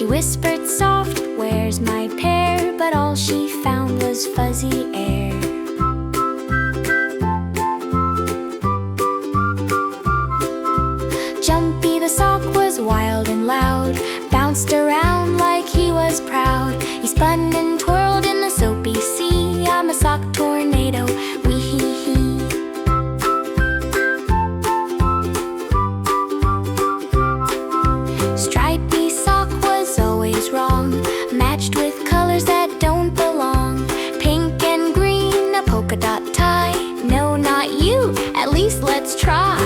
She whispered soft, "Where's my pear?" But all she found was fuzzy air. Jumpy the sock was wild and loud, bounced around like he was proud. He spun and twirled in the soapy sea. I'm a sock tornado, wee hee hee. Stripey sock was always wrong, matched with colors that don't belong. Pink and green, a polka dot tie. No, not you, at least let's try.